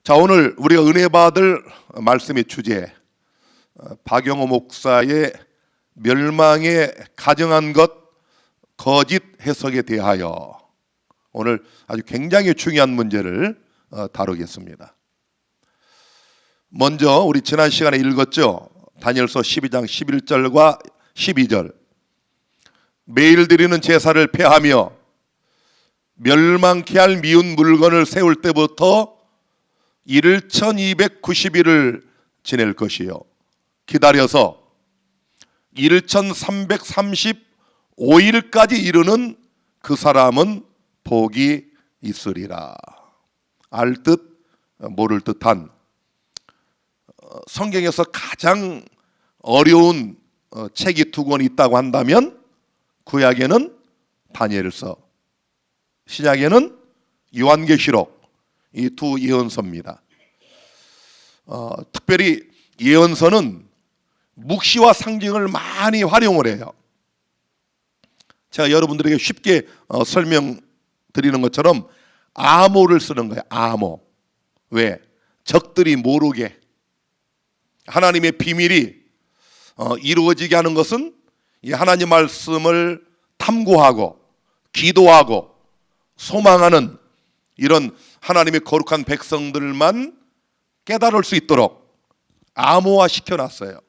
자, 오늘 우리가 은혜 받을 말씀의 주제, 박영호 목사의 멸망에 가정한 것 거짓 해석에 대하여 오늘 아주 굉장히 중요한 문제를 다루겠습니다. 먼저 우리 지난 시간에 읽었죠. 다니엘서 12장 11절과 12절. 매일 드리는 제사를 폐하며 멸망케 할 미운 물건을 세울 때부터 이를 1290일을 지낼 것이요, 기다려서 이를 1335일까지 이르는 그 사람은 복이 있으리라. 알 듯 모를 듯한 성경에서 가장 어려운 책이 두 권 있다고 한다면 구약에는 다니엘서, 신약에는 요한계시록, 이 두 예언서입니다. 특별히 예언서는 묵시와 상징을 많이 활용을 해요. 제가 여러분들에게 쉽게 설명드리는 것처럼 암호를 쓰는 거예요. 암호. 왜? 적들이 모르게. 하나님의 비밀이 이루어지게 하는 것은 이 하나님 말씀을 탐구하고 기도하고 소망하는 이런 하나님의 거룩한 백성들만 깨달을 수 있도록 암호화 시켜놨어요.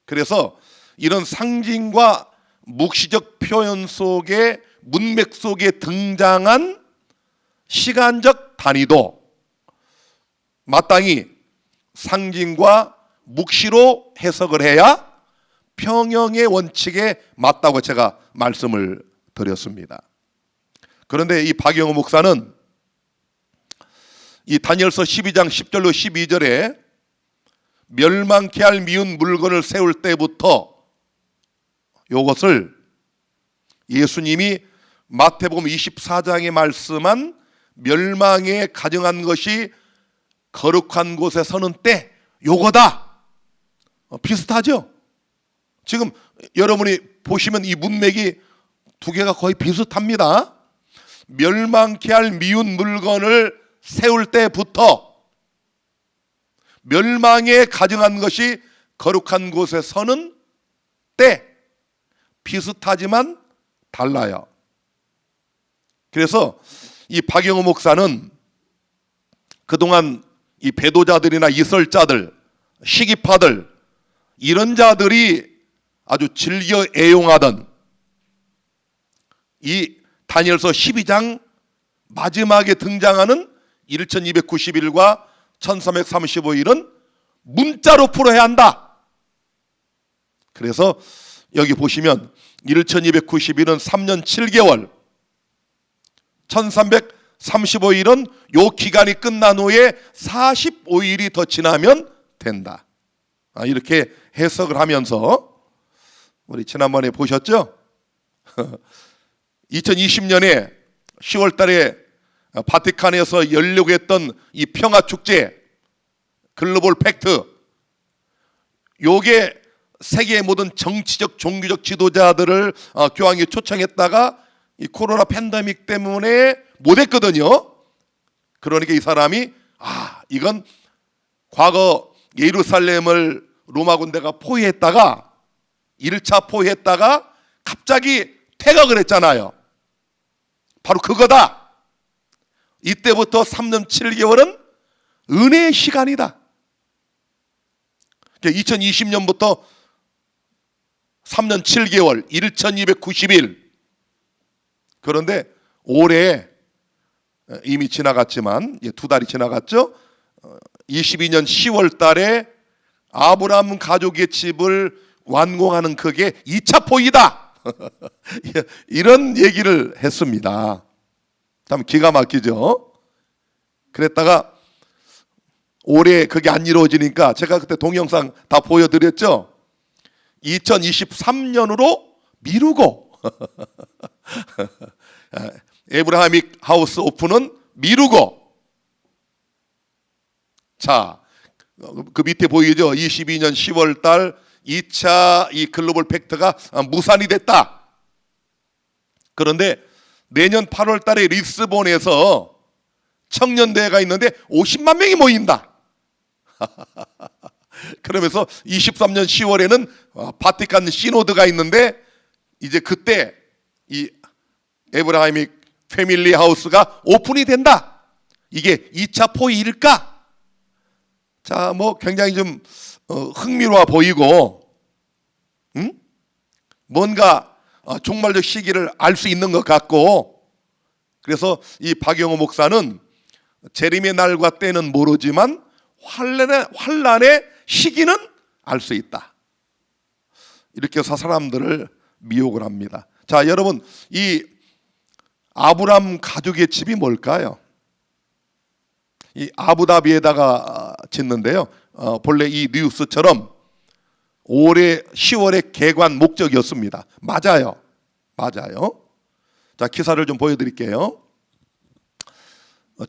그래서 이런 상징과 묵시적 표현 속에, 문맥 속에 등장한 시간적 단위도 마땅히 상징과 묵시로 해석을 해야 평형의 원칙에 맞다고 제가 말씀을 드렸습니다. 그런데 이 박영호 목사는 이 다니엘서 12장 10절로 12절에 멸망케 할 미운 물건을 세울 때부터 이것을 예수님이 마태복음 24장에 말씀한 멸망에 가정한 것이 거룩한 곳에 서는 때, 요거다. 비슷하죠? 지금 여러분이 보시면 이 문맥이 두 개가 거의 비슷합니다. 멸망케 할 미운 물건을 세울 때부터 멸망에 가정한 것이 거룩한 곳에 서는 때, 비슷하지만 달라요. 그래서 이 박영호 목사는 그동안 이 배도자들이나 이설자들, 시기파들, 이런 자들이 아주 즐겨 애용하던 이 다니엘서 12장 마지막에 등장하는 1290일과 1335일은 문자로 풀어야 한다. 그래서 여기 보시면 1290일은 3년 7개월, 1335일은 요 기간이 끝난 후에 45일이 더 지나면 된다. 이렇게 해석을 하면서 우리 지난번에 보셨죠? 2020년에 10월 달에 바티칸에서 열려고 했던 이 평화축제, 글로벌 팩트, 요게 세계의 모든 정치적, 종교적 지도자들을 교황이 초청했다가 이 코로나 팬데믹 때문에 못했거든요. 그러니까 이 사람이 이건 과거 예루살렘을 로마 군대가 포위했다가 1차 포위했다가 갑자기 퇴각을 했잖아요. 바로 그거다. 이때부터 3년 7개월은 은혜의 시간이다. 2020년부터 3년 7개월 1290일. 그런데 올해 이미 지나갔지만, 두 달이 지나갔죠. 22년 10월 달에 아브라함 가족의 집을 완공하는 그게 2차 포위다. 이런 얘기를 했습니다. 참 기가 막히죠. 그랬다가 올해 그게 안 이루어지니까 제가 그때 동영상 다 보여드렸죠. 2023년으로 미루고 에브라하믹 하우스 오픈은 미루고, 자, 그 밑에 보이죠? 22년 10월 달 2차 이 글로벌 팩트가 무산이 됐다. 그런데 내년 8월 달에 리스본에서 청년대회가 있는데 50만 명이 모인다. 그러면서 23년 10월에는 바티칸 시노드가 있는데 이제 그때 이 에브라임릭 패밀리 하우스가 오픈이 된다. 이게 2차 포위일까? 자, 뭐 굉장히 좀 흥미로워 보이고, 뭔가 종말적 시기를 알 수 있는 것 같고, 그래서 이 박영호 목사는 재림의 날과 때는 모르지만 환란의 시기는 알 수 있다. 이렇게 해서 사람들을 미혹을 합니다. 자, 여러분, 이 아브람 가족의 집이 뭘까요? 이 아부다비에다가 짓는데요. 본래 이 뉴스처럼 올해 10월에 개관 목적이었습니다. 맞아요. 자, 기사를 좀 보여드릴게요.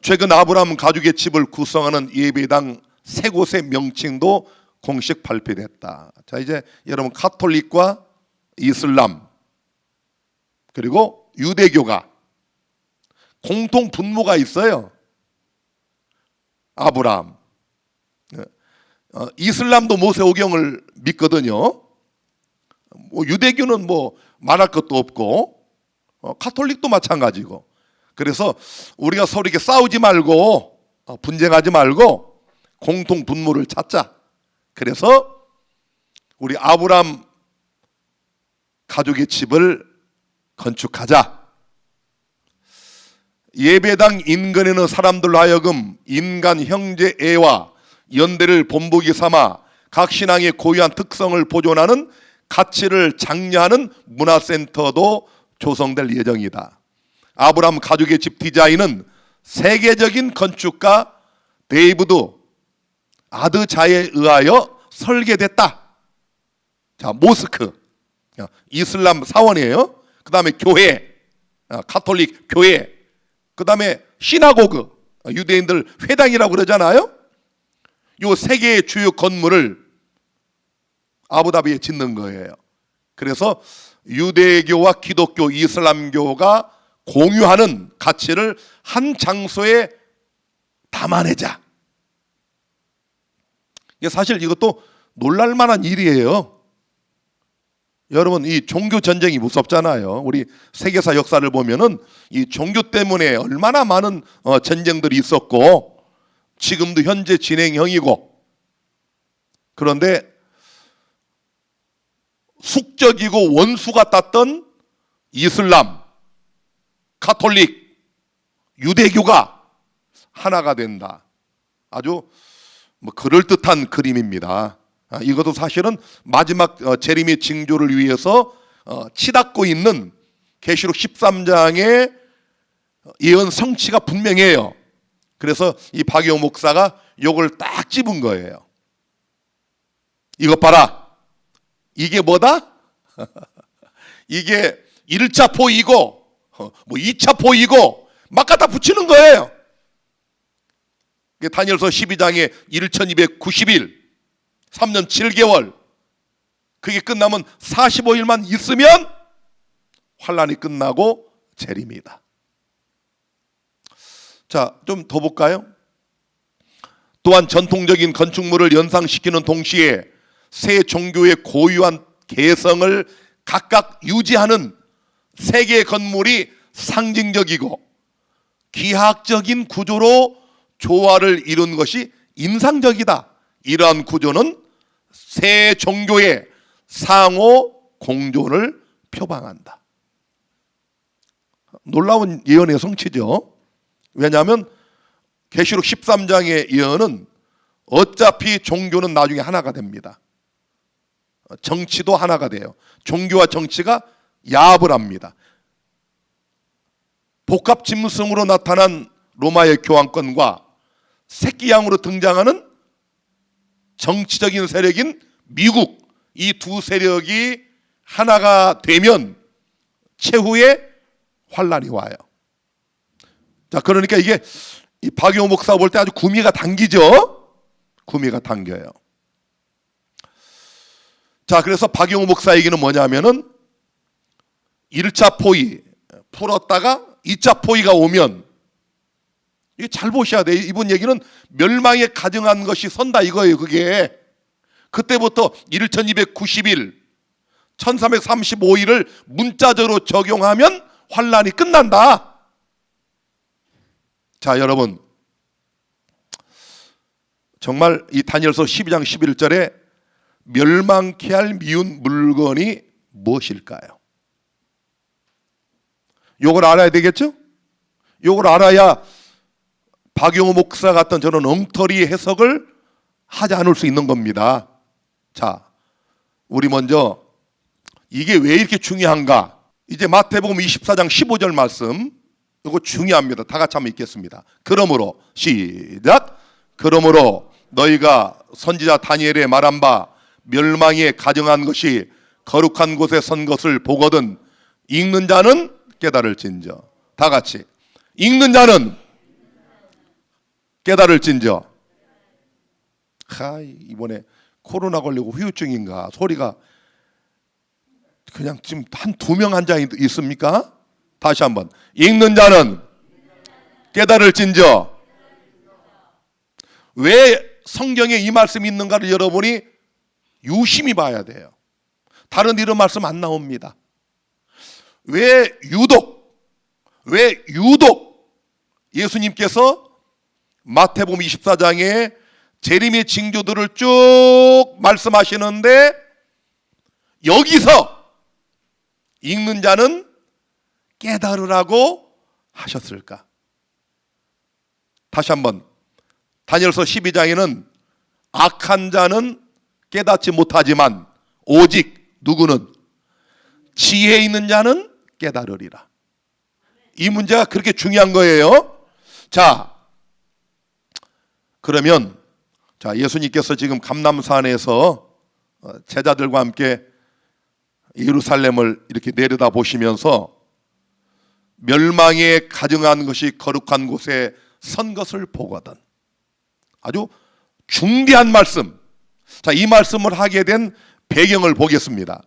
최근 아브람 가족의 집을 구성하는 예배당 세 곳의 명칭도 공식 발표됐다. 자, 이제 여러분, 카톨릭과 이슬람 그리고 유대교가 공통 분모가 있어요. 아브람. 이슬람도 모세오경을 믿거든요. 뭐 유대교는 뭐 말할 것도 없고, 카톨릭도 마찬가지고. 그래서 우리가 서로 이렇게 싸우지 말고 분쟁하지 말고 공통 분모를 찾자. 그래서 우리 아브람 가족의 집을 건축하자. 예배당 인근에는 사람들로 하여금 인간 형제애와 연대를 본보기 삼아 각 신앙의 고유한 특성을 보존하는 가치를 장려하는 문화센터도 조성될 예정이다. 아브람 가족의 집 디자인은 세계적인 건축가 데이비드 아드자에 의하여 설계됐다. 자, 모스크, 이슬람 사원이에요. 그 다음에 교회, 카톨릭 교회, 그 다음에 시나고그, 유대인들 회당이라고 그러잖아요. 요 세 개의 주요 건물을 아부다비에 짓는 거예요. 그래서 유대교와 기독교, 이슬람교가 공유하는 가치를 한 장소에 담아내자. 사실 이것도 놀랄만한 일이에요. 여러분, 이 종교 전쟁이 무섭잖아요. 우리 세계사 역사를 보면은 이 종교 때문에 얼마나 많은 전쟁들이 있었고 지금도 현재 진행형이고, 그런데 숙적이고 원수 같았던 이슬람, 카톨릭, 유대교가 하나가 된다. 아주 뭐 그럴듯한 그림입니다. 이것도 사실은 마지막 재림의 징조를 위해서 치닫고 있는 계시록 13장의 예언 성취가 분명해요. 그래서 이 박영호 목사가 요걸 딱 집은 거예요. 이것 봐라. 이게 뭐다? 이게 1차 포이고 뭐 2차 포이고 막 갖다 붙이는 거예요. 다니엘서 12장에 1290일 3년 7개월, 그게 끝나면 45일만 있으면 환란이 끝나고 재림이다. 자, 좀 더 볼까요? 또한 전통적인 건축물을 연상시키는 동시에 새 종교의 고유한 개성을 각각 유지하는 세 개의 건물이 상징적이고 기하학적인 구조로 조화를 이룬 것이 인상적이다. 이러한 구조는 세 종교의 상호 공존을 표방한다. 놀라운 예언의 성취죠. 왜냐하면 계시록 13장의 예언은 어차피 종교는 나중에 하나가 됩니다. 정치도 하나가 돼요. 종교와 정치가 야합을 합니다. 복합 짐승으로 나타난 로마의 교황권과 새끼양으로 등장하는 정치적인 세력인 미국, 이 두 세력이 하나가 되면 최후의 환란이 와요. 자, 그러니까 이게 이 박영호 목사 볼 때 아주 구미가 당기죠. 구미가 당겨요. 자, 그래서 박영호 목사 얘기는 뭐냐면은 1차 포위 풀었다가 2차 포위가 오면 이게 잘 보셔야 돼요. 이번 얘기는 멸망에 가증한 것이 선다 이거예요. 그게 그때부터 1290일 1335일을 문자적으로 적용하면 환란이 끝난다. 자, 여러분, 정말 이 다니엘서 12장 11절에 멸망케 할 미운 물건이 무엇일까요? 요걸 알아야 되겠죠? 요걸 알아야 박용호 목사 같은 저는 엉터리 해석을 하지 않을 수 있는 겁니다. 자, 우리 먼저 이게 왜 이렇게 중요한가? 이제 마태복음 24장 15절 말씀, 이거 중요합니다. 다 같이 한번 읽겠습니다. 그러므로 시작. 그러므로 너희가 선지자 다니엘의 말한 바 멸망에 가증한 것이 거룩한 곳에 선 것을 보거든 읽는 자는 깨달을진저. 다 같이 읽는 자는 깨달을진저. 이번에 코로나 걸리고 후유증인가 소리가 그냥 지금 한 2명 앉아 있습니까? 다시 한번 읽는 자는 깨달을진저. 왜 성경에 이 말씀이 있는가를 여러분이 유심히 봐야 돼요. 다른 이런 말씀 안 나옵니다. 왜 유독 예수님께서 마태복음 24장에 재림의 징조들을 쭉 말씀하시는데 여기서 읽는 자는 깨달으라고 하셨을까? 다시 한번 다니엘서 12장에는 악한 자는 깨닫지 못하지만 오직 누구는 지혜 있는 자는 깨달으리라. 이 문제가 그렇게 중요한 거예요. 자, 그러면 예수님께서 지금 감람산에서 제자들과 함께 예루살렘을 이렇게 내려다 보시면서 멸망에 가증한 것이 거룩한 곳에 선 것을 보거든. 아주 중대한 말씀. 자, 이 말씀을 하게 된 배경을 보겠습니다.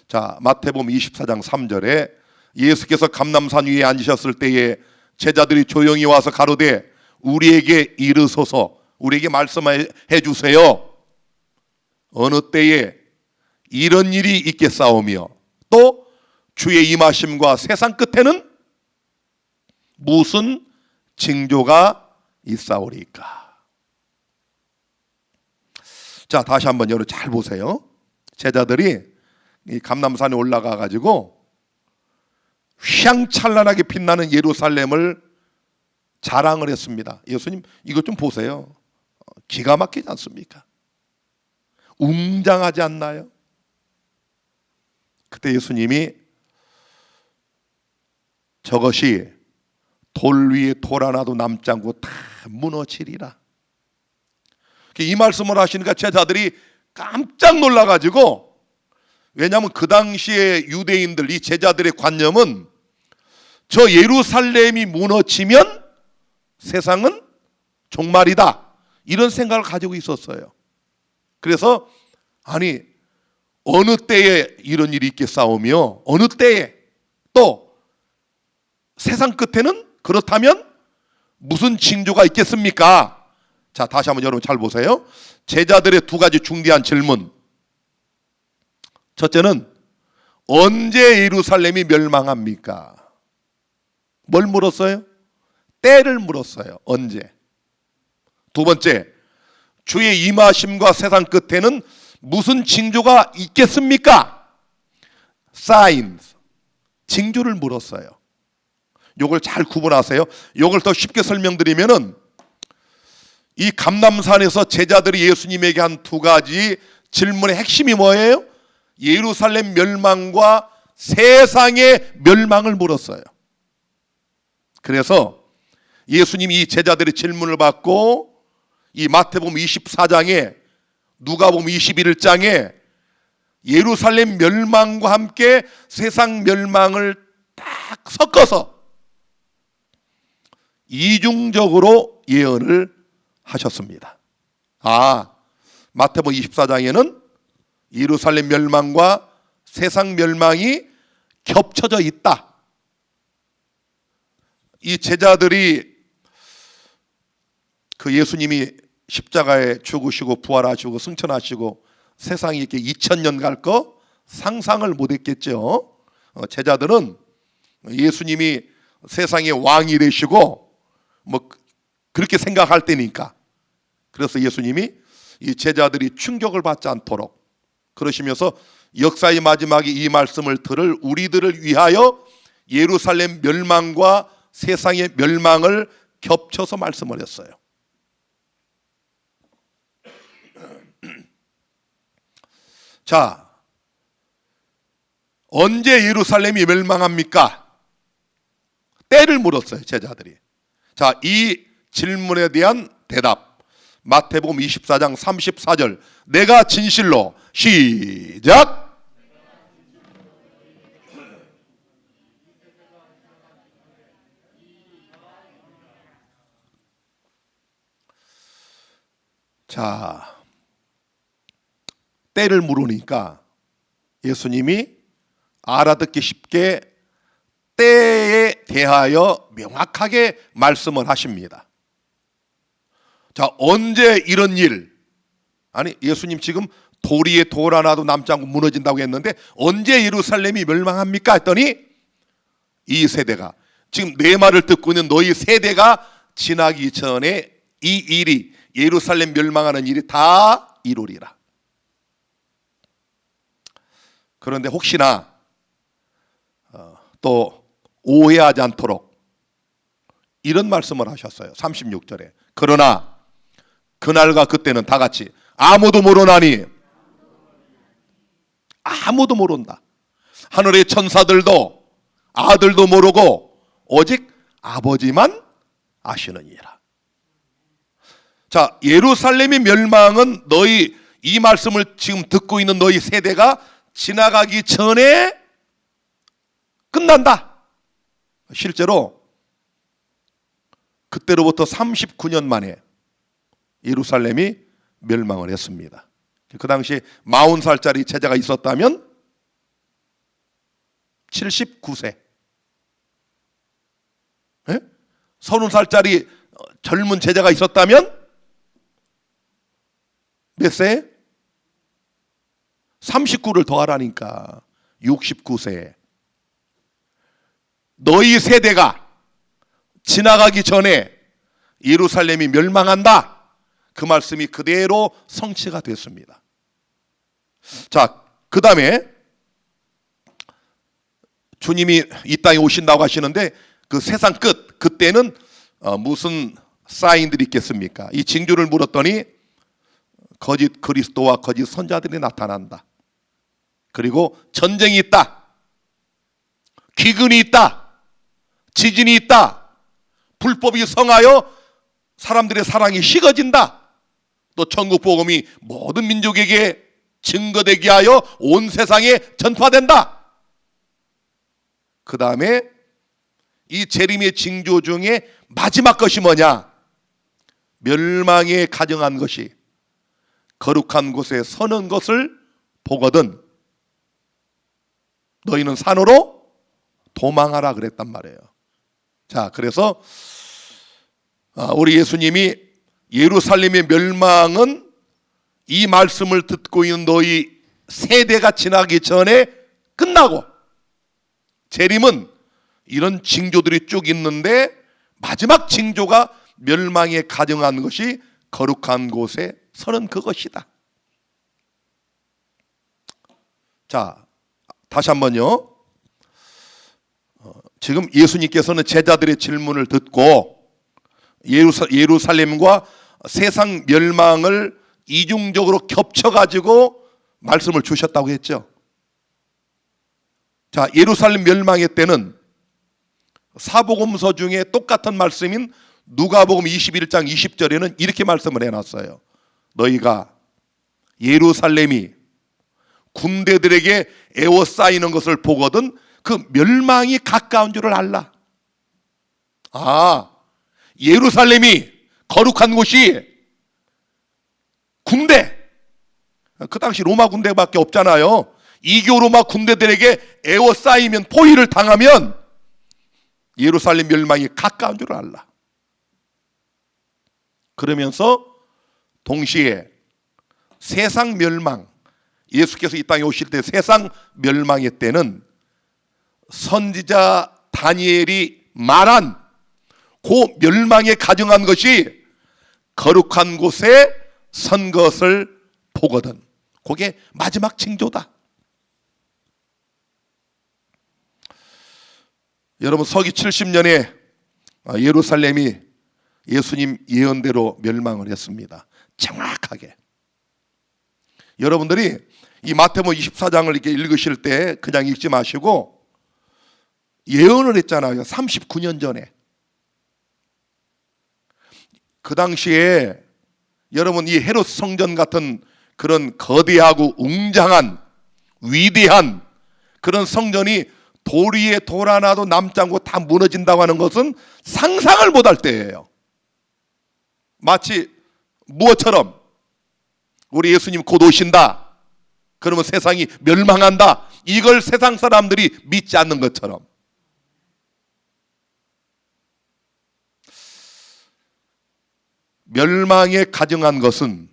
자, 마태복음 24장 3절에 예수께서 감람산 위에 앉으셨을 때에 제자들이 조용히 와서 가로되 우리에게 이르소서, 우리에게 말씀해 주세요. 어느 때에 이런 일이 있겠사오며 또 주의 임하심과 세상 끝에는 무슨 징조가 있사오리까? 자, 다시 한번 여러분 잘 보세요. 제자들이 이 감람산에 올라가 가지고 휘황찬란하게 빛나는 예루살렘을 자랑을 했습니다. 예수님 이것 좀 보세요. 기가 막히지 않습니까? 웅장하지 않나요? 그때 예수님이 저것이 돌 위에 돌 하나도 남지 않고 다 무너지리라. 이 말씀을 하시니까 제자들이 깜짝 놀라가지고, 왜냐하면 그 당시에 유대인들, 이 제자들의 관념은 저 예루살렘이 무너지면 세상은 종말이다, 이런 생각을 가지고 있었어요. 그래서 아니 어느 때에 이런 일이 있겠사오며 어느 때에 또 세상 끝에는 그렇다면 무슨 징조가 있겠습니까? 자, 다시 한번 여러분 잘 보세요. 제자들의 두 가지 중대한 질문. 첫째는 언제 예루살렘이 멸망합니까? 뭘 물었어요? 때를 물었어요. 언제? 두 번째, 주의 임하심과 세상 끝에는 무슨 징조가 있겠습니까? signs, 징조를 물었어요. 요걸 잘 구분하세요. 요걸 더 쉽게 설명드리면은 이 감람산에서 제자들이 예수님에게 한 두 가지 질문의 핵심이 뭐예요? 예루살렘 멸망과 세상의 멸망을 물었어요. 그래서 예수님이 이 제자들의 질문을 받고 이 마태복음 24장에 누가복음 21장에 예루살렘 멸망과 함께 세상 멸망을 딱 섞어서 이중적으로 예언을 하셨습니다. 마태복음 24장에는 예루살렘 멸망과 세상 멸망이 겹쳐져 있다. 이 제자들이 그 예수님이 십자가에 죽으시고 부활하시고 승천하시고 세상이 이렇게 2000년 갈 거 상상을 못했겠죠. 제자들은 예수님이 세상의 왕이 되시고 뭐 그렇게 생각할 때니까. 그래서 예수님이 이 제자들이 충격을 받지 않도록 그러시면서 역사의 마지막에 이 말씀을 들을 우리들을 위하여 예루살렘 멸망과 세상의 멸망을 겹쳐서 말씀을 했어요. 자, 언제 예루살렘이 멸망합니까? 때를 물었어요, 제자들이. 자, 이 질문에 대한 대답. 마태복음 24장 34절. 내가 진실로 시작. 자, 때를 물으니까 예수님이 알아듣기 쉽게 때에 대하여 명확하게 말씀을 하십니다. 자, 언제 이런 일? 아니, 예수님 지금 도리에 돌 하나도 남지 않고 무너진다고 했는데 언제 예루살렘이 멸망합니까? 했더니 이 세대가, 지금 내 말을 듣고 있는 너희 세대가 지나기 전에 이 일이, 예루살렘 멸망하는 일이 다 이루리라. 그런데 혹시나 또 오해하지 않도록 이런 말씀을 하셨어요. 36절에. 그러나 그날과 그때는 다 같이 아무도 모르나니. 아무도 모른다. 하늘의 천사들도 아들도 모르고 오직 아버지만 아시느니라. 자, 예루살렘의 멸망은 너희, 이 말씀을 지금 듣고 있는 너희 세대가 지나가기 전에 끝난다. 실제로 그때로부터 39년 만에 예루살렘이 멸망을 했습니다. 그 당시 40살짜리 제자가 있었다면 79세, 30살짜리 젊은 제자가 있었다면 몇 세? 39를 더하라니까 69세. 너희 세대가 지나가기 전에 예루살렘이 멸망한다. 그 말씀이 그대로 성취가 됐습니다. 자, 그 다음에 주님이 이 땅에 오신다고 하시는데 그 세상 끝, 그때는 무슨 사인들이 있겠습니까? 이 징조를 물었더니 거짓 그리스도와 거짓 선자들이 나타난다. 그리고 전쟁이 있다. 기근이 있다. 지진이 있다. 불법이 성하여 사람들의 사랑이 식어진다. 또 천국 복음이 모든 민족에게 증거되게 하여 온 세상에 전파된다. 그 다음에 이 재림의 징조 중에 마지막 것이 뭐냐? 멸망에 가정한 것이 거룩한 곳에 서는 것을 보거든 너희는 산으로 도망하라 그랬단 말이에요. 자, 그래서 우리 예수님이 예루살렘의 멸망은 이 말씀을 듣고 있는 너희 세대가 지나기 전에 끝나고, 재림은 이런 징조들이 쭉 있는데 마지막 징조가 멸망에 가정한 것이 거룩한 곳에 서는 그것이다. 자, 다시 한번요. 지금 예수님께서는 제자들의 질문을 듣고 예루살렘과 세상 멸망을 이중적으로 겹쳐가지고 말씀을 주셨다고 했죠. 자, 예루살렘 멸망의 때는 사복음서 중에 똑같은 말씀인 누가복음 21장 20절에는 이렇게 말씀을 해놨어요. 너희가 예루살렘이 군대들에게 에워싸이는 것을 보거든 그 멸망이 가까운 줄을 알라. 아, 예루살렘이, 거룩한 곳이 군대, 그 당시 로마 군대밖에 없잖아요. 이교 로마 군대들에게 에워싸이면, 포위를 당하면 예루살렘 멸망이 가까운 줄을 알라. 그러면서 동시에 세상 멸망, 예수께서 이 땅에 오실 때 세상 멸망의 때는 선지자 다니엘이 말한 그 멸망에 가정한 것이 거룩한 곳에 선 것을 보거든. 그게 마지막 징조다. 여러분, 서기 70년에 예루살렘이 예수님 예언대로 멸망을 했습니다. 정확하게. 여러분들이 이 마태복음 24장을 이렇게 읽으실 때 그냥 읽지 마시고 예언을 했잖아요. 39년 전에. 그 당시에 여러분, 이 헤롯 성전 같은 그런 거대하고 웅장한 위대한 그런 성전이 돌 위에 돌 하나도 남지 않고 다 무너진다고 하는 것은 상상을 못할 때예요. 마치 무엇처럼 우리 예수님 곧 오신다, 그러면 세상이 멸망한다, 이걸 세상 사람들이 믿지 않는 것처럼. 멸망에 가정한 것은,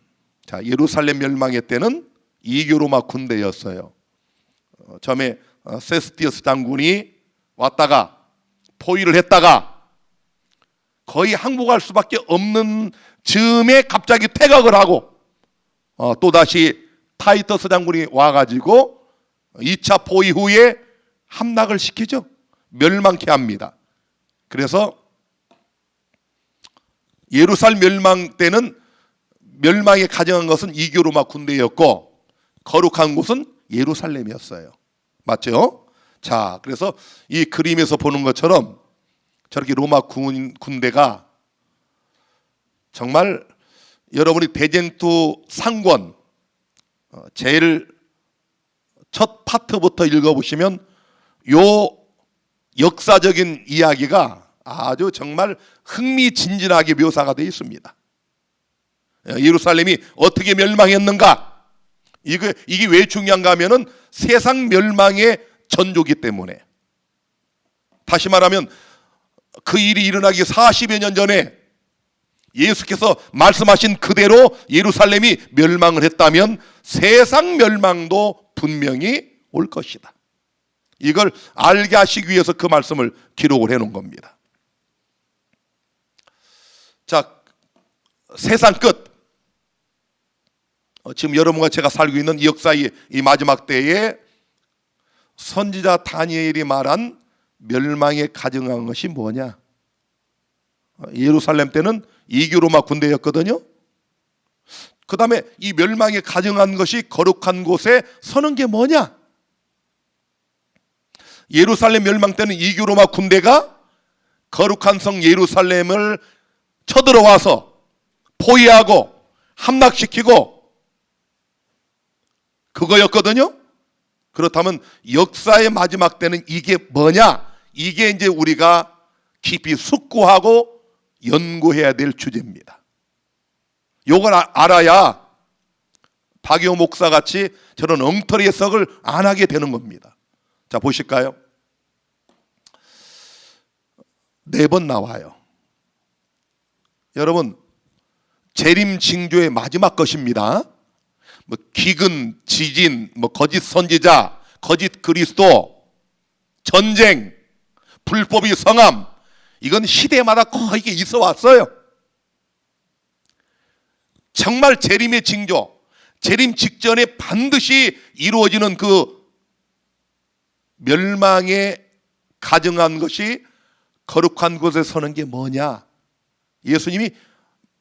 자, 예루살렘 멸망의 때는 이교 로마 군대였어요. 처음에 세스티어스 장군이 왔다가 포위를 했다가 거의 항복할 수밖에 없는 즈음에 갑자기 퇴각을 하고 또다시 타이터스 장군이 와가지고 2차 포위 후에 함락을 시키죠. 멸망케 합니다. 그래서 예루살렘 멸망 때는 멸망에 가정한 것은 이교 로마 군대였고 거룩한 곳은 예루살렘이었어요. 맞죠? 자, 그래서 이 그림에서 보는 것처럼 저렇게 로마 군대가 정말 여러분이 대쟁투 상권 제일 첫 파트부터 읽어보시면 요 역사적인 이야기가 아주 정말 흥미진진하게 묘사가 되어 있습니다. 예루살렘이 어떻게 멸망했는가? 이게 왜 중요한가 하면은 세상 멸망의 전조기 때문에. 다시 말하면 그 일이 일어나기 40여 년 전에 예수께서 말씀하신 그대로 예루살렘이 멸망을 했다면 세상 멸망도 분명히 올 것이다. 이걸 알게 하시기 위해서 그 말씀을 기록을 해놓은 겁니다. 자, 세상 끝. 지금 여러분과 제가 살고 있는 이 역사의 이 마지막 때에 선지자 다니엘이 말한 멸망에 가정한 것이 뭐냐? 예루살렘 때는 이교 로마 군대였거든요. 그 다음에 이 멸망에 가정한 것이 거룩한 곳에 서는 게 뭐냐? 예루살렘 멸망 때는 이교 로마 군대가 거룩한 성 예루살렘을 쳐들어와서 포위하고 함락시키고 그거였거든요. 그렇다면 역사의 마지막 때는 이게 뭐냐? 이게 이제 우리가 깊이 숙고하고 연구해야 될 주제입니다. 요걸 알아야 박영호 목사 같이 저런 엉터리 해석을 안 하게 되는 겁니다. 자, 보실까요? 4번 나와요. 여러분, 재림 징조의 마지막 것입니다. 뭐 기근, 지진, 뭐 거짓 선지자, 거짓 그리스도, 전쟁, 불법이 성함, 이건 시대마다 거의 있어 왔어요. 정말 재림의 징조, 재림 직전에 반드시 이루어지는 그 멸망에 가정한 것이 거룩한 곳에 서는 게 뭐냐? 예수님이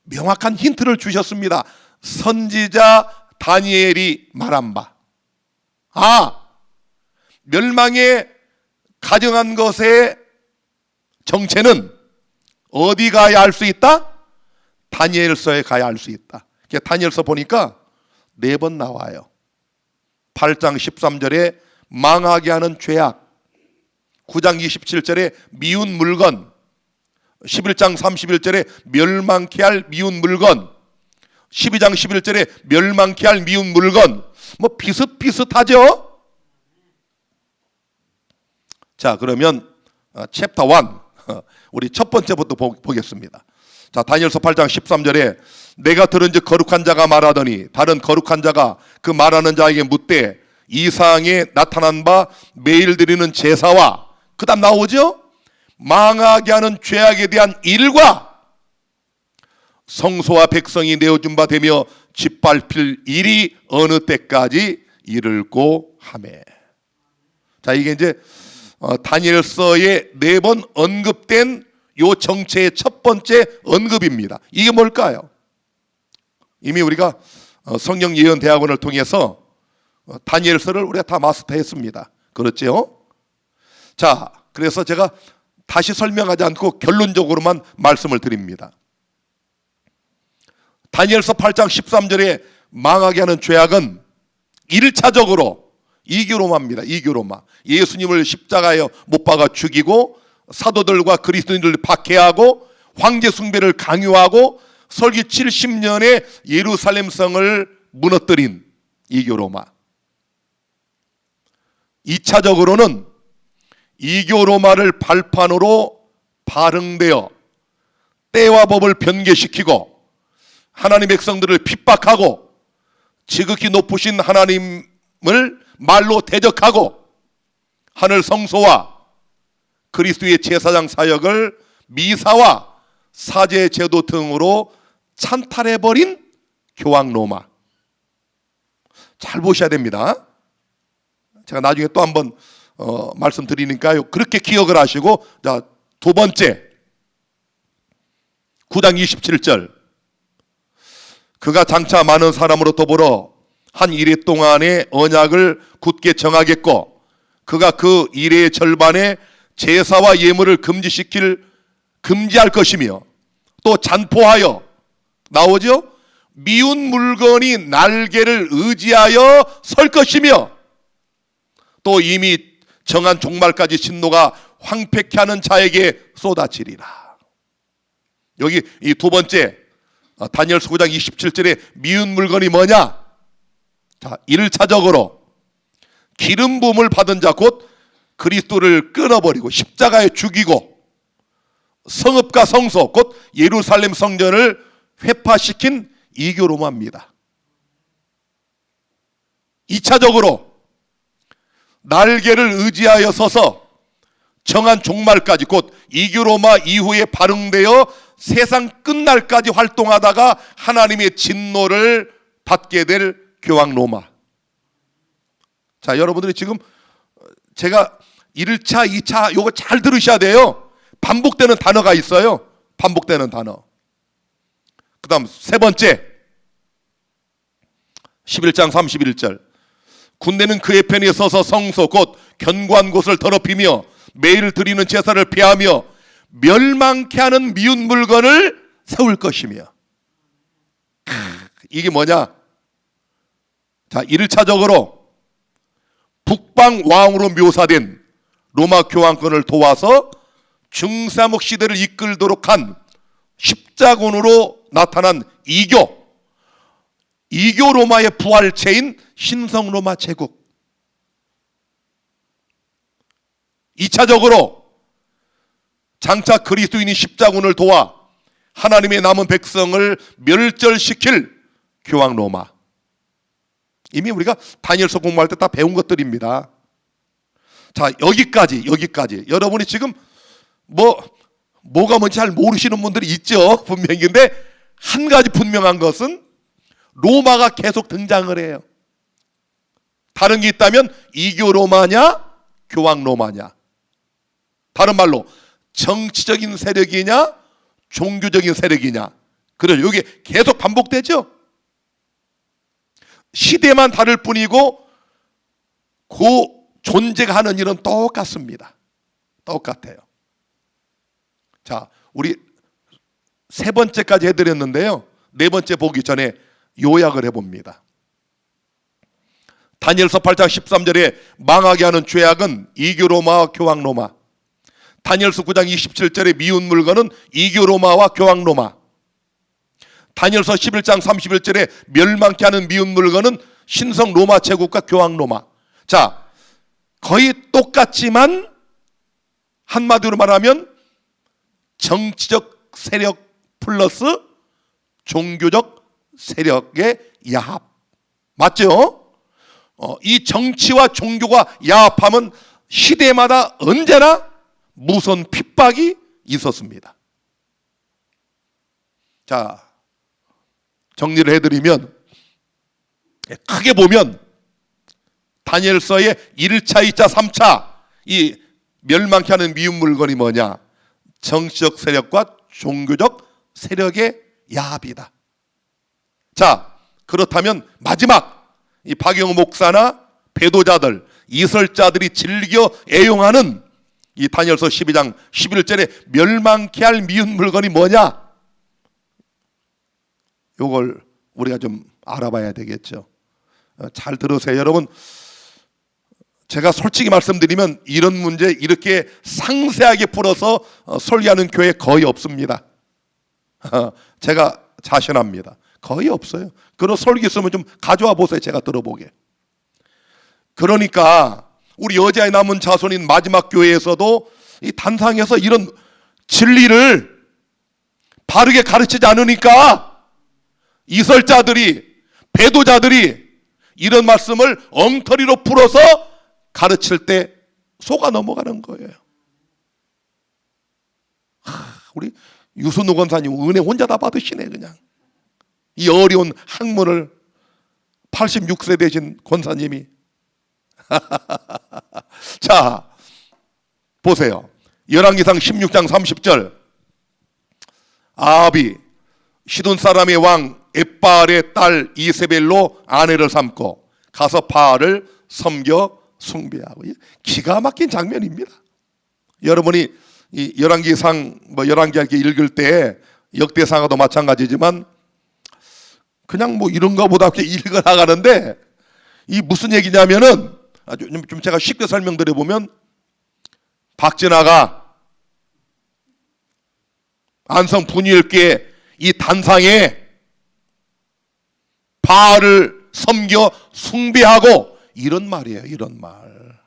명확한 힌트를 주셨습니다. 선지자 다니엘이 말한 바, 멸망에 가정한 것의 정체는 어디 가야 알 수 있다? 다니엘서에 가야 알 수 있다. 다니엘서 보니까 4번 나와요. 8장 13절에 망하게 하는 죄악, 9장 27절에 미운 물건, 11장 31절에 멸망케 할 미운 물건, 12장 11절에 멸망케 할 미운 물건, 뭐 비슷비슷하죠? 자, 그러면 챕터 1, 우리 첫 번째부터 보겠습니다. 자, 다니엘서 8장 13절에 내가 들은즉 거룩한 자가 말하더니 다른 거룩한 자가 그 말하는 자에게 묻되 이상에 나타난 바 매일 드리는 제사와 그 다음 나오죠? 망하게 하는 죄악에 대한 일과 성소와 백성이 내어준 바 되며 짓밟힐 일이 어느 때까지 이를고 하매. 자, 이게 이제 다니엘서에 4번 언급된 요 정체의 첫 번째 언급입니다. 이게 뭘까요? 이미 우리가 성경 예언 대학원을 통해서 다니엘서를 우리가 다 마스터했습니다. 그렇죠? 자, 그래서 제가 다시 설명하지 않고 결론적으로만 말씀을 드립니다. 다니엘서 8장 13절에 망하게 하는 죄악은 1차적으로 이교로마입니다. 이교로마. 예수님을 십자가에 못 박아 죽이고 사도들과 그리스도인들을 박해하고 황제 숭배를 강요하고 설기 70년에 예루살렘 성을 무너뜨린 이교로마. 2차적으로는 이교로마를 발판으로 발흥되어 때와 법을 변개시키고 하나님 백성들을 핍박하고 지극히 높으신 하나님을 말로 대적하고 하늘 성소와 그리스도의 제사장 사역을 미사와 사제 제도 등으로 찬탈해버린 교황 로마. 잘 보셔야 됩니다. 제가 나중에 또 한번 말씀드리니까요. 그렇게 기억을 하시고, 자, 두 번째 9장 27절 그가 장차 많은 사람으로 더불어 한 이래 동안의 언약을 굳게 정하겠고 그가 그 이래의 절반에 제사와 예물을 금지할 것이며 또 잔포하여 나오죠? 미운 물건이 날개를 의지하여 설 것이며 또 이미 정한 종말까지 진노가 황폐케 하는 자에게 쏟아지리라. 여기 이 두 번째 다니엘서 9장 27절에 미운 물건이 뭐냐? 자, 1차적으로 기름 부음을 받은 자 곧 그리스도를 끊어버리고 십자가에 죽이고 성읍과 성소 곧 예루살렘 성전을 회파시킨 이교 로마입니다. 2차적으로 날개를 의지하여 서서 정한 종말까지 곧 이교 로마 이후에 발흥되어 세상 끝날까지 활동하다가 하나님의 진노를 받게 될 교황 로마. 자, 여러분들이 지금 제가 1차, 2차 요거 잘 들으셔야 돼요. 반복되는 단어가 있어요. 반복되는 단어. 그 다음 세 번째 11장 31절 군대는 그의 편에 서서 성소 곧 견고한 곳을 더럽히며 매일 드리는 제사를 피하며 멸망케 하는 미운 물건을 세울 것이며. 이게 뭐냐? 자, 1차적으로 북방 왕으로 묘사된 로마 교황권을 도와서 중사목 시대를 이끌도록 한 십자군으로 나타난 이교 로마의 부활체인 신성 로마 제국. 2차적으로 장차 그리스도인이 십자군을 도와 하나님의 남은 백성을 멸절시킬 교황 로마. 이미 우리가 다니엘서 공부할 때 다 배운 것들입니다. 자, 여기까지 여러분이 지금 뭐가 뭔지 잘 모르시는 분들이 있죠, 분명히. 근데 한 가지 분명한 것은 로마가 계속 등장을 해요. 다른 게 있다면 이교 로마냐 교황 로마냐. 다른 말로 정치적인 세력이냐 종교적인 세력이냐. 그래요. 이게 계속 반복되죠. 시대만 다를 뿐이고 그 존재가 하는 일은 똑같습니다. 똑같아요. 자, 우리 세 번째까지 해드렸는데요. 네 번째 보기 전에 요약을 해봅니다. 다니엘서 8장 13절에 망하게 하는 죄악은 이교 로마와 교황 로마. 다니엘서 9장 27절에 미운 물건은 이교 로마와 교황 로마. 다니엘서 11장 31절에 멸망케 하는 미운 물건은 신성 로마 제국과 교황 로마. 자, 거의 똑같지만 한마디로 말하면 정치적 세력 플러스 종교적 세력의 야합. 맞죠? 이 정치와 종교가 야합하면 시대마다 언제나 무서운 핍박이 있었습니다. 자, 정리를 해드리면, 크게 보면 다니엘서의 1차, 2차, 3차 이 멸망케 하는 미운 물건이 뭐냐? 정치적 세력과 종교적 세력의 야합이다. 자, 그렇다면 마지막 이 박영호 목사나 배도자들, 이설자들이 즐겨 애용하는 이 다니엘서 12장 11절에 멸망케 할 미운 물건이 뭐냐? 요걸 우리가 좀 알아봐야 되겠죠. 잘 들으세요. 여러분, 제가 솔직히 말씀드리면 이런 문제 이렇게 상세하게 풀어서 설교하는 교회 거의 없습니다. 제가 자신합니다. 거의 없어요. 그런 설교 있으면 좀 가져와 보세요. 제가 들어보게. 그러니까 우리 여자의 남은 자손인 마지막 교회에서도 이 단상에서 이런 진리를 바르게 가르치지 않으니까 이설자들이, 배도자들이 이런 말씀을 엉터리로 풀어서 가르칠 때 속아 넘어가는 거예요. 우리 유순우 권사님 은혜 혼자 다 받으시네. 그냥 이 어려운 학문을 86세 되신 권사님이. 자, 보세요. 열왕기상 16장 30절. 아합이 시돈 사람의 왕 엣바알의 딸 이세벨로 아내를 삼고 가서 바알을 섬겨 숭배하고. 기가 막힌 장면입니다. 여러분이 이 열왕기상 열왕기 이렇게 읽을 때 역대상하도 마찬가지지만 그냥 이런가 보다 이렇게 읽어 나가는데 이 무슨 얘기냐면은 좀 제가 쉽게 설명드려 보면 박진아가 안성 분유일교회 이 단상에 바알을 섬겨 숭배하고 이런 말이에요. 이런 말.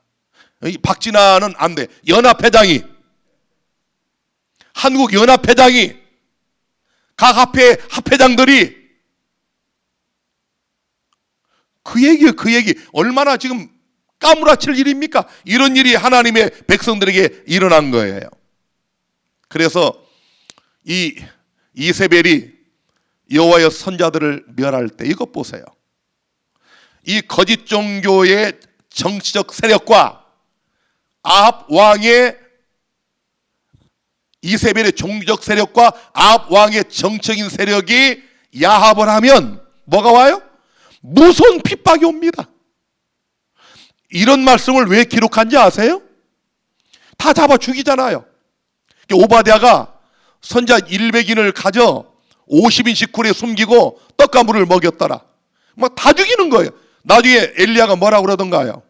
이 박진아는 안 돼. 연합회장이, 한국 연합회장이, 각 합회 합회장들이 그 얘기예요. 그 얘기. 얼마나 지금 까무라칠 일입니까? 이런 일이 하나님의 백성들에게 일어난 거예요. 그래서 이 이세벨이 여호와의 선자들을 멸할 때 이것 보세요. 이 거짓 종교의 정치적 세력과 아합 왕의 이세벨의 종교적 세력과 아합 왕의 정적인 세력이 야합을 하면 뭐가 와요? 무서운 핍박이 옵니다. 이런 말씀을 왜 기록한지 아세요? 다 잡아 죽이잖아요. 오바댜가 선자 100인을 가져 50인 식굴에 숨기고 떡과 물을 먹였더라. 막 다 죽이는 거예요. 나중에 엘리야가 뭐라고 그러던가요?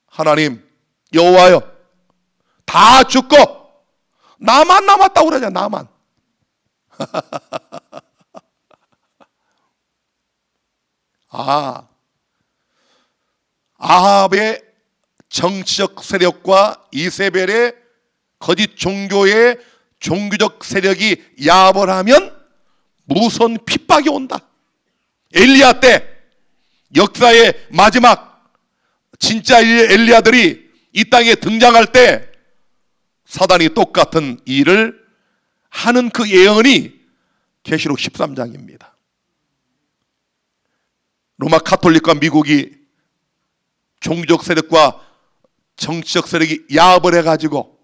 하나님, 여호와여, 다 죽고 나만 남았다고 그러냐. 나만. 아합의 정치적 세력과 이세벨의 거짓 종교의 종교적 세력이 야합을 하면 무서운 핍박이 온다. 엘리야 때 역사의 마지막 진짜 엘리야들이 이 땅에 등장할 때 사단이 똑같은 일을 하는 그 예언이 계시록 13장입니다. 로마 카톨릭과 미국이 종교적 세력과 정치적 세력이 야합을 해가지고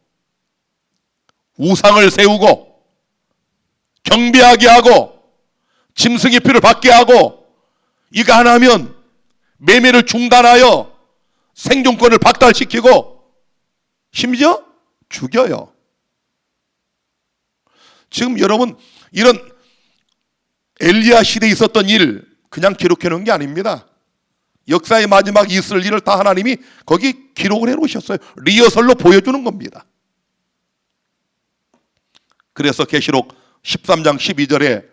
우상을 세우고 경배하게 하고 짐승의 피를 받게 하고 이거 안 하면 매매를 중단하여 생존권을 박탈시키고 심지어 죽여요. 지금 여러분 이런 엘리야 시대에 있었던 일 그냥 기록해 놓은 게 아닙니다. 역사의 마지막 있을 일을 다 하나님이 거기 기록을 해 놓으셨어요. 리허설로 보여주는 겁니다. 그래서 계시록 13장 12절에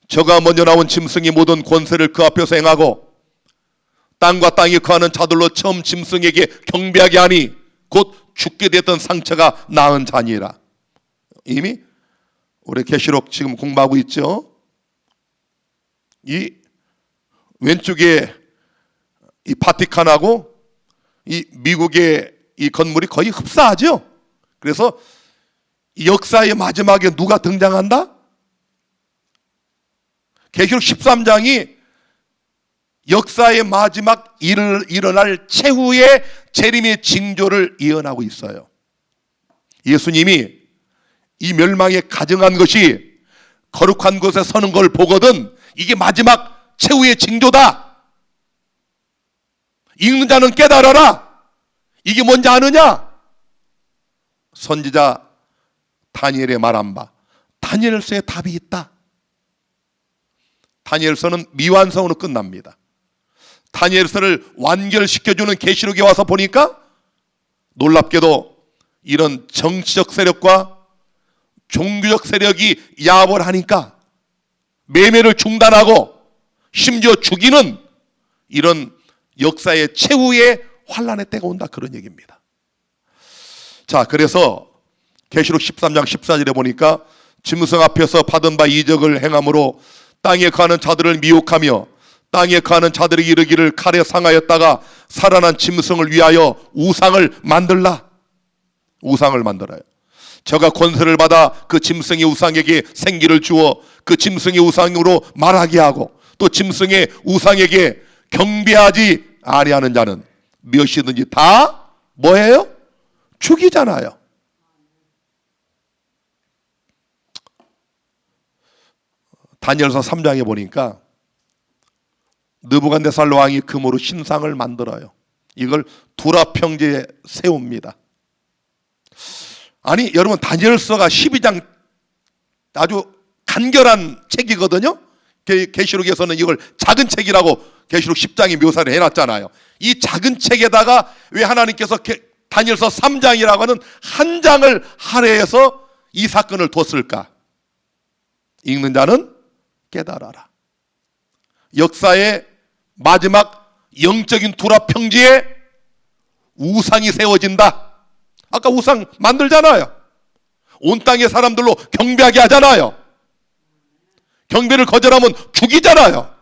저가 먼저 나온 짐승이 모든 권세를 그 앞에서 행하고 땅과 땅이 거하는 자들로 처음 짐승에게 경배하게 하니 곧 죽게 됐던 상처가 나은 자니라. 이미 우리 계시록 지금 공부하고 있죠. 이 왼쪽에 이 바티칸하고 이 미국의 이 건물이 거의 흡사하죠. 그래서 이 역사의 마지막에 누가 등장한다? 계시록 13장이 역사의 마지막 일어날 최후의 재림의 징조를 예언하고 있어요. 예수님이 이 멸망에 가증한 것이 거룩한 곳에 서는 걸 보거든 이게 마지막 최후의 징조다. 읽는 자는 깨달아라. 이게 뭔지 아느냐? 선지자 다니엘의 말한 바 다니엘서에 답이 있다. 다니엘서는 미완성으로 끝납니다. 다니엘서를 완결시켜주는 계시록에 와서 보니까 놀랍게도 이런 정치적 세력과 종교적 세력이 야합을 하니까 매매를 중단하고 심지어 죽이는 이런 역사의 최후의 환란의 때가 온다, 그런 얘기입니다. 자, 그래서 계시록 13장 14절에 보니까 짐승 앞에서 받은 바 이적을 행함으로 땅에 거하는 자들을 미혹하며 땅에 거하는 자들에게 이르기를 칼에 상하였다가 살아난 짐승을 위하여 우상을 만들라. 우상을 만들어요. 저가 권세를 받아 그 짐승의 우상에게 생기를 주어 그 짐승의 우상으로 말하게 하고 또 짐승의 우상에게 경배하지 아니하는 자는 무엇이든지 다 뭐예요? 죽이잖아요. 다니엘서 3장에 보니까 느부갓네살 왕이 금으로 신상을 만들어요. 이걸 두라 평지에 세웁니다. 아니 여러분, 다니엘서가 12장 아주 간결한 책이거든요. 계시록에서는 이걸 작은 책이라고 계시록 10장에 묘사를 해놨잖아요. 이 작은 책에다가 왜 하나님께서 다니엘서 3장이라고 하는 한 장을 할애해서 이 사건을 뒀을까? 읽는 자는 깨달아라. 역사의 마지막 영적인 두라 평지에 우상이 세워진다. 아까 우상 만들잖아요. 온 땅의 사람들로 경배하게 하잖아요. 경배를 거절하면 죽이잖아요.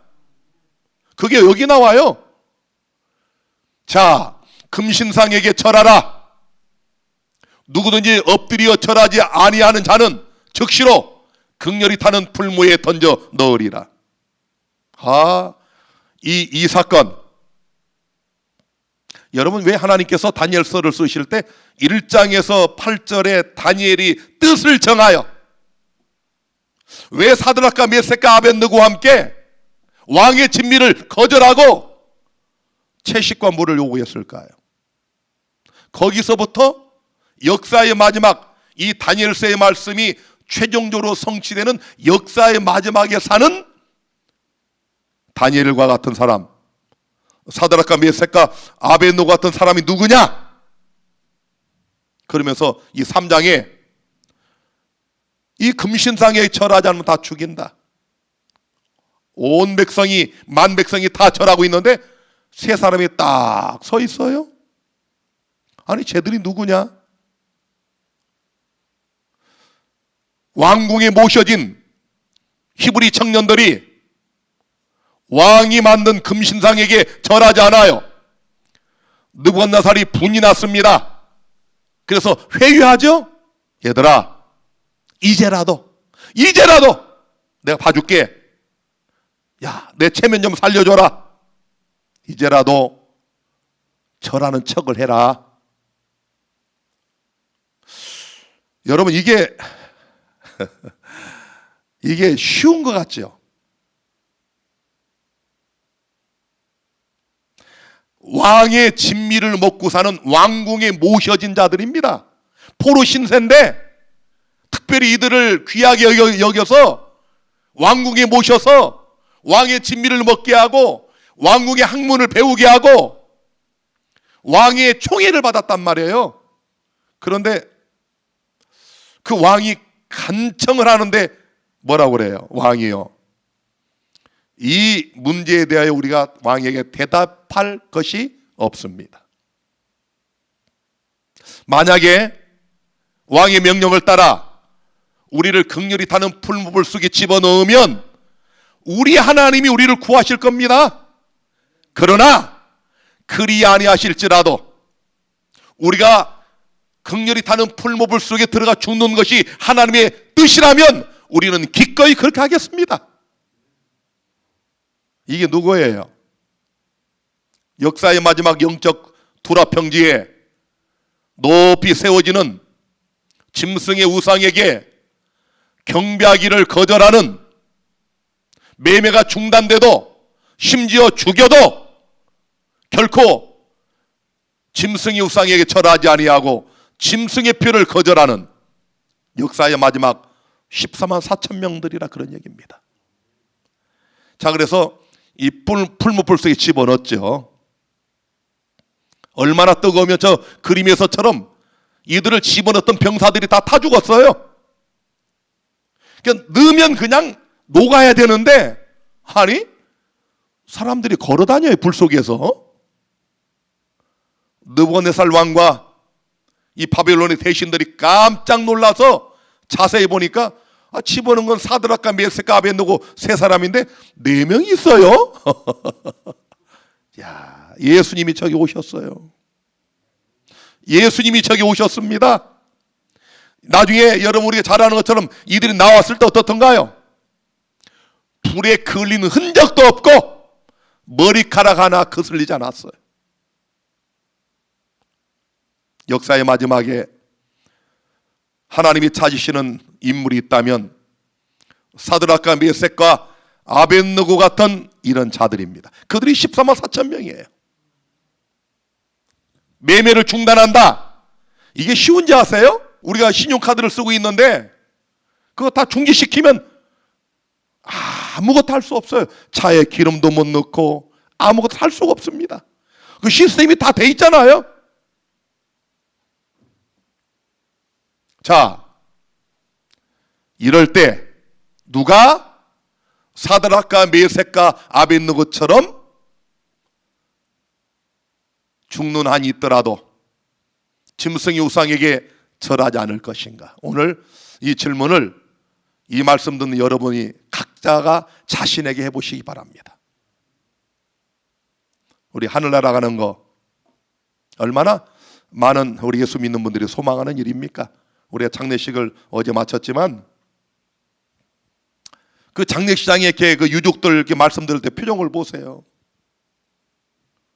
그게 여기 나와요. 자, 금신상에게 절하라. 누구든지 엎드려 절하지 아니하는 자는 즉시로 극렬히 타는 불무에 던져 넣으리라. 이 사건, 여러분, 왜 하나님께서 다니엘서를 쓰실 때 1장에서 8절에 다니엘이 뜻을 정하여 왜 사드락과 메섹과 아벳느고와 함께 왕의 진미를 거절하고 채식과 물을 요구했을까요? 거기서부터 역사의 마지막 이 다니엘서의 말씀이 최종적으로 성취되는 역사의 마지막에 사는 다니엘과 같은 사람, 사드락과 메섹과 아벳느고 같은 사람이 누구냐? 그러면서 이 3장에 이 금신상에 절하지 않으면 다 죽인다. 온 백성이, 만 백성이 다 절하고 있는데 세 사람이 딱 서 있어요. 아니 쟤들이 누구냐? 왕궁에 모셔진 히브리 청년들이 왕이 만든 금신상에게 절하지 않아요. 느부갓네살이 분이 났습니다. 그래서 회유하죠. 얘들아, 이제라도 내가 봐줄게. 야, 내 체면 좀 살려줘라. 이제라도 절하는 척을 해라. 여러분, 이게 쉬운 것 같죠? 왕의 진미를 먹고 사는 왕궁에 모셔진 자들입니다. 포로 신세인데 특별히 이들을 귀하게 여겨서 왕궁에 모셔서 왕의 진미를 먹게 하고 왕궁의 학문을 배우게 하고 왕의 총애를 받았단 말이에요. 그런데 그 왕이 간청을 하는데 뭐라고 그래요? 왕이요, 이 문제에 대하여 우리가 왕에게 대답할 것이 없습니다. 만약에 왕의 명령을 따라 우리를 극렬히 타는 풀무불 속에 집어넣으면 우리 하나님이 우리를 구하실 겁니다. 그러나 그리 아니하실지라도 우리가 극렬히 타는 풀무불 속에 들어가 죽는 것이 하나님의 뜻이라면 우리는 기꺼이 그렇게 하겠습니다. 이게 누구예요? 역사의 마지막 영적 두라평지에 높이 세워지는 짐승의 우상에게 경배하기를 거절하는, 매매가 중단돼도 심지어 죽여도 결코 짐승의 우상에게 절하지 아니하고 짐승의 표를 거절하는 역사의 마지막 14만 4천 명들이라 그런 얘기입니다. 자, 그래서 이 풀무불 속에 집어넣었죠. 얼마나 뜨거우면 저 그림에서처럼 이들을 집어넣었던 병사들이 다 타 죽었어요. 그러니까 넣으면 그냥 녹아야 되는데, 아니 사람들이 걸어다녀요. 불 속에서. 느부갓네살 왕과 이 바벨론의 대신들이 깜짝 놀라서 자세히 보니까 집어넣은 건 사드락과 메삭과 아벳느고 세 사람인데 4명이 있어요. 야, 예수님이 저기 오셨어요. 예수님이 저기 오셨습니다. 나중에 여러분 우리가 잘 아는 것처럼 이들이 나왔을 때 어떻던가요? 불에 걸리는 흔적도 없고 머리카락 하나 거슬리지 않았어요. 역사의 마지막에 하나님이 찾으시는 인물이 있다면 사드락과 메삭과 아벳느고 같은 이런 자들입니다. 그들이 14만 4천 명이에요. 매매를 중단한다. 이게 쉬운지 아세요? 우리가 신용카드를 쓰고 있는데 그거 다 중지시키면 아무것도 할 수 없어요. 차에 기름도 못 넣고 아무것도 할 수가 없습니다. 그 시스템이 다 돼 있잖아요. 자, 이럴 때 누가 사드락과 메삭과 아벳느고처럼 죽는 한이 있더라도 짐승의 우상에게 절하지 않을 것인가? 오늘 이 질문을, 이 말씀 듣는 여러분이 각자가 자신에게 해보시기 바랍니다. 우리 하늘나라 가는 거 얼마나 많은 우리 예수 믿는 분들이 소망하는 일입니까? 우리가 장례식을 어제 마쳤지만 그 장례식장에 이렇게 그 유족들 이렇게 말씀 들을 때 표정을 보세요.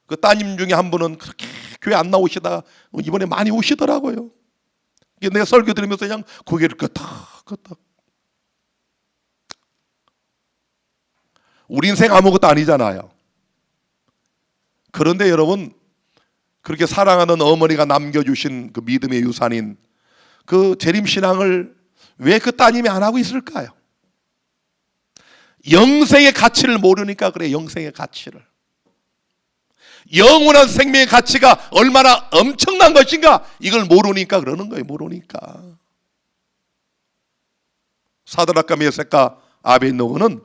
그 따님 중에 한 분은 그렇게 교회 안 나오시다가 이번에 많이 오시더라고요. 내가 설교 들으면서 그냥 고개를 끄덕끄덕. 우리 인생 아무것도 아니잖아요. 그런데 여러분, 그렇게 사랑하는 어머니가 남겨주신 그 믿음의 유산인 그 재림신앙을 왜 그 따님이 안 하고 있을까요? 영생의 가치를 모르니까 그래. 영생의 가치를. 영원한 생명의 가치가 얼마나 엄청난 것인가, 이걸 모르니까 그러는 거예요. 모르니까. 사드락과 메삭과 아벳느고는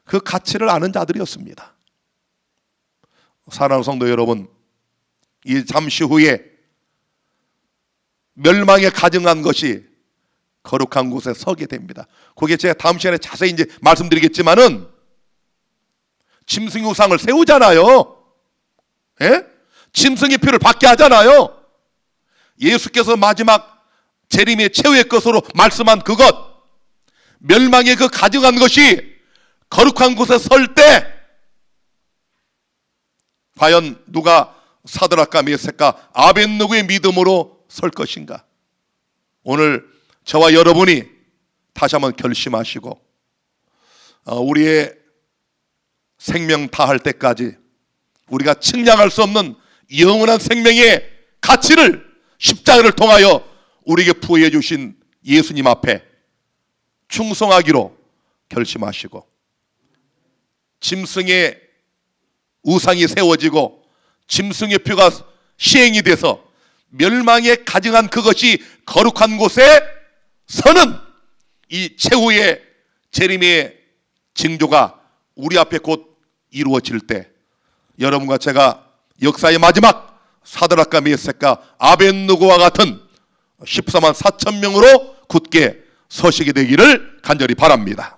그 가치를 아는 자들이었습니다. 사랑하는 성도 여러분, 이 잠시 후에 멸망에 가증한 것이 거룩한 곳에 서게 됩니다. 그게 제가 다음 시간에 자세히 이제 말씀드리겠지만은, 짐승의 우상을 세우잖아요. 예? 짐승의 표를 받게 하잖아요. 예수께서 마지막 재림의 최후의 것으로 말씀한 그것, 멸망에 그 가증한 것이 거룩한 곳에 설 때 과연 누가 사드락과 메삭과 아벳느고의 믿음으로 설 것인가? 오늘 저와 여러분이 다시 한번 결심하시고 우리의 생명 다할 때까지 우리가 측량할 수 없는 영원한 생명의 가치를 십자가를 통하여 우리에게 부여해 주신 예수님 앞에 충성하기로 결심하시고, 짐승의 우상이 세워지고 짐승의 표가 시행이 돼서 멸망에 가증한 그것이 거룩한 곳에 서는 이 최후의 재림의 징조가 우리 앞에 곧 이루어질 때, 여러분과 제가 역사의 마지막 사드락과 메삭과 아벳느고와 같은 14만 4천 명으로 굳게 서시게 되기를 간절히 바랍니다.